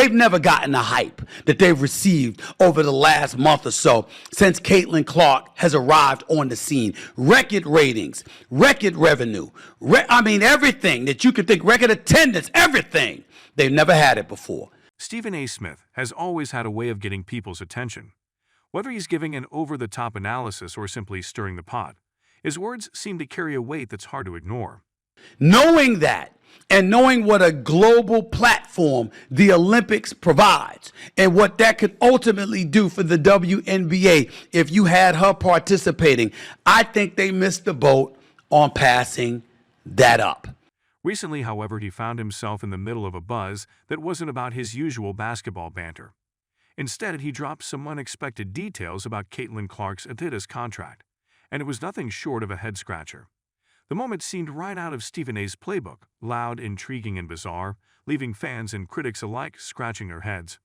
They've never gotten the hype that they've received over the last month or so since Caitlin Clark has arrived on the scene. Record ratings, record revenue, everything that you could think, record attendance, everything. They've never had it before. Stephen A. Smith has always had a way of getting people's attention. Whether he's giving an over-the-top analysis or simply stirring the pot, his words seem to carry a weight that's hard to ignore. Knowing that, and knowing what a global platform the Olympics provides and what that could ultimately do for the WNBA if you had her participating, I think they missed the boat on passing that up. Recently, however, he found himself in the middle of a buzz that wasn't about his usual basketball banter. Instead, he dropped some unexpected details about Caitlin Clark's Adidas contract, and it was nothing short of a head-scratcher. The moment seemed right out of Stephen A's playbook, loud, intriguing, and bizarre, leaving fans and critics alike scratching their heads.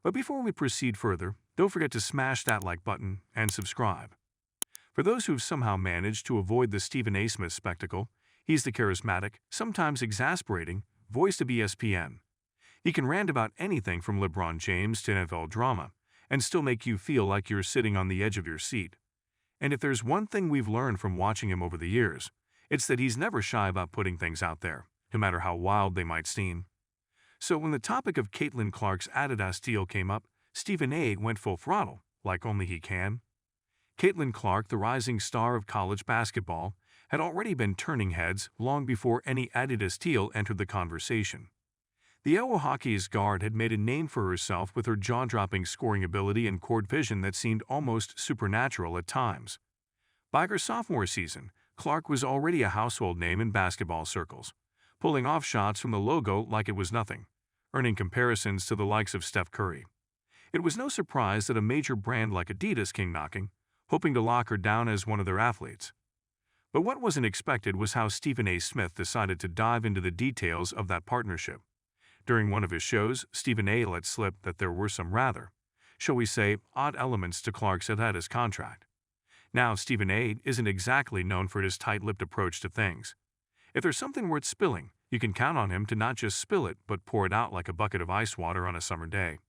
But before we proceed further, don't forget to smash that like button and subscribe. For those who've somehow managed to avoid the Stephen A. Smith spectacle, he's the charismatic, sometimes exasperating, voice of ESPN. He can rant about anything from LeBron James to NFL drama, and still make you feel like you're sitting on the edge of your seat. And if there's one thing we've learned from watching him over the years, it's that he's never shy about putting things out there, no matter how wild they might seem. So when the topic of Caitlin Clark's Adidas deal came up, Stephen A. went full throttle, like only he can. Caitlin Clark, the rising star of college basketball, had already been turning heads long before any Adidas deal entered the conversation. The Iowa Hockey's guard had made a name for herself with her jaw-dropping scoring ability and court vision that seemed almost supernatural at times. By her sophomore season, Clark was already a household name in basketball circles, pulling off shots from the logo like it was nothing, earning comparisons to the likes of Steph Curry. It was no surprise that a major brand like Adidas came knocking, hoping to lock her down as one of their athletes. But what wasn't expected was how Stephen A. Smith decided to dive into the details of that partnership. During one of his shows, Stephen A. let slip that there were some rather, shall we say, odd elements to Clark's Adidas contract. Now, Stephen A. isn't exactly known for his tight-lipped approach to things. If there's something worth spilling, you can count on him to not just spill it, but pour it out like a bucket of ice water on a summer day.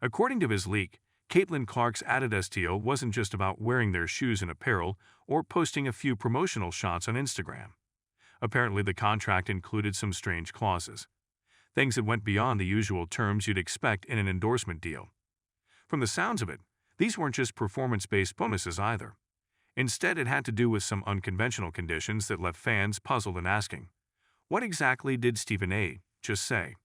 According to his leak, Caitlin Clark's Adidas deal wasn't just about wearing their shoes and apparel or posting a few promotional shots on Instagram. Apparently, the contract included some strange clauses, things that went beyond the usual terms you'd expect in an endorsement deal. From the sounds of it, these weren't just performance-based bonuses either. Instead, it had to do with some unconventional conditions that left fans puzzled and asking, what exactly did Stephen A. just say?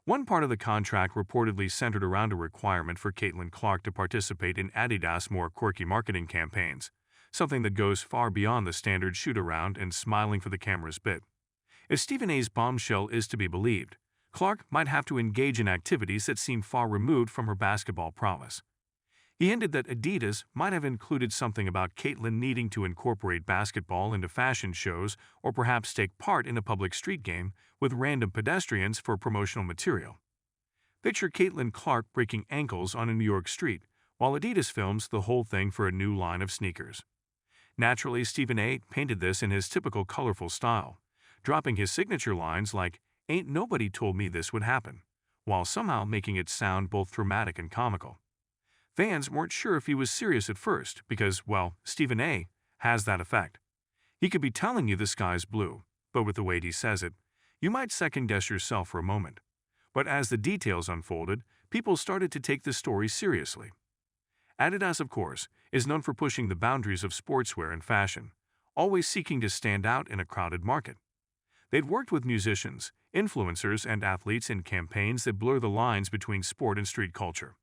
One part of the contract reportedly centered around a requirement for Caitlin Clark to participate in Adidas' more quirky marketing campaigns, something that goes far beyond the standard shoot-around and smiling for the camera's bit. If Stephen A.'s bombshell is to be believed, Clark might have to engage in activities that seem far removed from her basketball prowess. He hinted that Adidas might have included something about Caitlin needing to incorporate basketball into fashion shows or perhaps take part in a public street game with random pedestrians for promotional material. Picture Caitlin Clark breaking ankles on a New York street, while Adidas films the whole thing for a new line of sneakers. Naturally, Stephen A. painted this in his typical colorful style, dropping his signature lines like, "Ain't nobody told me this would happen," while somehow making it sound both dramatic and comical. Fans weren't sure if he was serious at first because, well, Stephen A. has that effect. He could be telling you the sky's blue, but with the way he says it, you might second-guess yourself for a moment. But as the details unfolded, people started to take the story seriously. Adidas, of course, is known for pushing the boundaries of sportswear and fashion, always seeking to stand out in a crowded market. They'd worked with musicians, influencers, and athletes in campaigns that blur the lines between sport and street culture.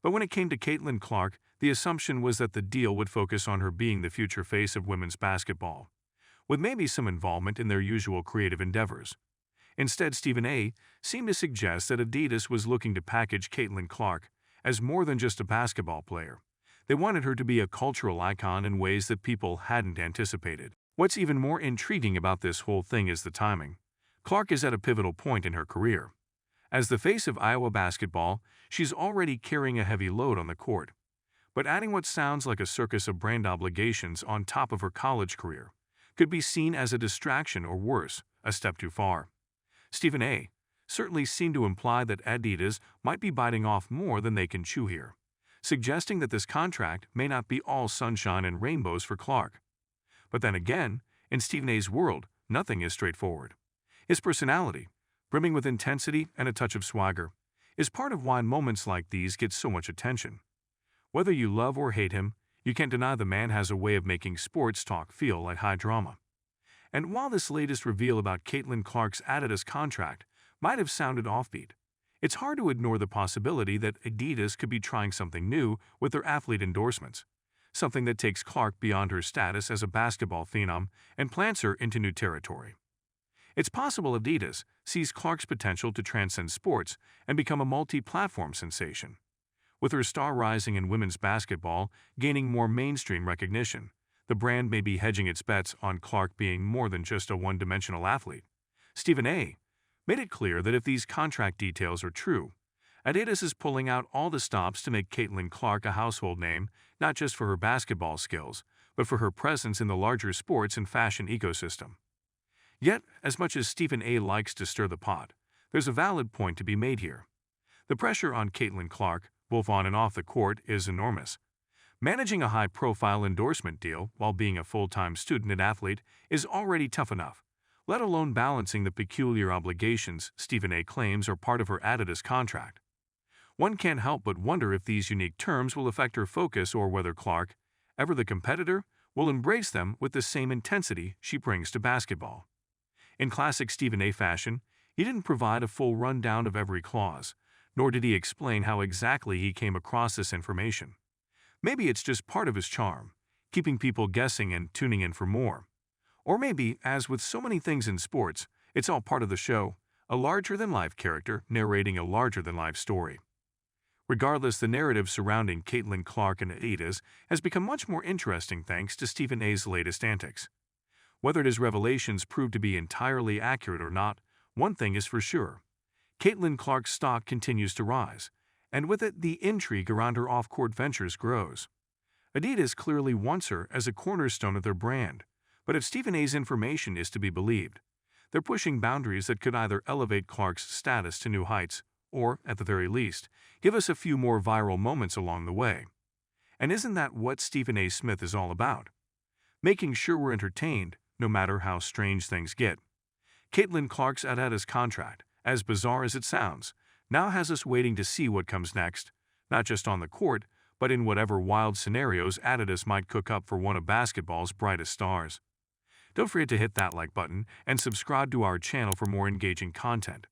But when it came to Caitlin Clark, the assumption was that the deal would focus on her being the future face of women's basketball, with maybe some involvement in their usual creative endeavors. Instead, Stephen A. seemed to suggest that Adidas was looking to package Caitlin Clark as more than just a basketball player. They wanted her to be a cultural icon in ways that people hadn't anticipated. What's even more intriguing about this whole thing is the timing. Clark is at a pivotal point in her career. As the face of Iowa basketball, she's already carrying a heavy load on the court. But adding what sounds like a circus of brand obligations on top of her college career could be seen as a distraction or worse, a step too far. Stephen A. certainly seem to imply that Adidas might be biting off more than they can chew here, suggesting that this contract may not be all sunshine and rainbows for Clark. But then again, in Stephen A's world, nothing is straightforward. His personality, brimming with intensity and a touch of swagger, is part of why moments like these get so much attention. Whether you love or hate him, you can't deny the man has a way of making sports talk feel like high drama. And while this latest reveal about Caitlin Clark's Adidas contract might have sounded offbeat, it's hard to ignore the possibility that Adidas could be trying something new with their athlete endorsements, something that takes Clark beyond her status as a basketball phenom and plants her into new territory. It's possible Adidas sees Clark's potential to transcend sports and become a multi-platform sensation. With her star rising in women's basketball gaining more mainstream recognition, the brand may be hedging its bets on Clark being more than just a one-dimensional athlete. Stephen A. made it clear that if these contract details are true, Adidas is pulling out all the stops to make Caitlin Clark a household name, not just for her basketball skills, but for her presence in the larger sports and fashion ecosystem. Yet, as much as Stephen A. likes to stir the pot, there's a valid point to be made here. The pressure on Caitlin Clark, both on and off the court, is enormous. Managing a high-profile endorsement deal while being a full-time student and athlete is already tough enough, let alone balancing the peculiar obligations Stephen A. claims are part of her Adidas contract. One can't help but wonder if these unique terms will affect her focus or whether Clark, ever the competitor, will embrace them with the same intensity she brings to basketball. In classic Stephen A. fashion, he didn't provide a full rundown of every clause, nor did he explain how exactly he came across this information. Maybe it's just part of his charm, keeping people guessing and tuning in for more. Or maybe, as with so many things in sports, it's all part of the show, a larger-than-life character narrating a larger-than-life story. Regardless, the narrative surrounding Caitlin Clark and Adidas has become much more interesting thanks to Stephen A's latest antics. Whether his revelations prove to be entirely accurate or not, one thing is for sure. Caitlin Clark's stock continues to rise, and with it the intrigue around her off-court ventures grows. Adidas clearly wants her as a cornerstone of their brand, but if Stephen A's information is to be believed, they're pushing boundaries that could either elevate Clark's status to new heights or, at the very least, give us a few more viral moments along the way. And isn't that what Stephen A. Smith is all about? Making sure we're entertained, no matter how strange things get. Caitlin Clark's Adidas contract, as bizarre as it sounds, now has us waiting to see what comes next, not just on the court, but in whatever wild scenarios Adidas might cook up for one of basketball's brightest stars. Don't forget to hit that like button and subscribe to our channel for more engaging content.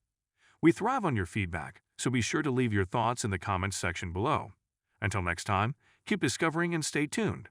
We thrive on your feedback, so be sure to leave your thoughts in the comments section below. Until next time, keep discovering and stay tuned.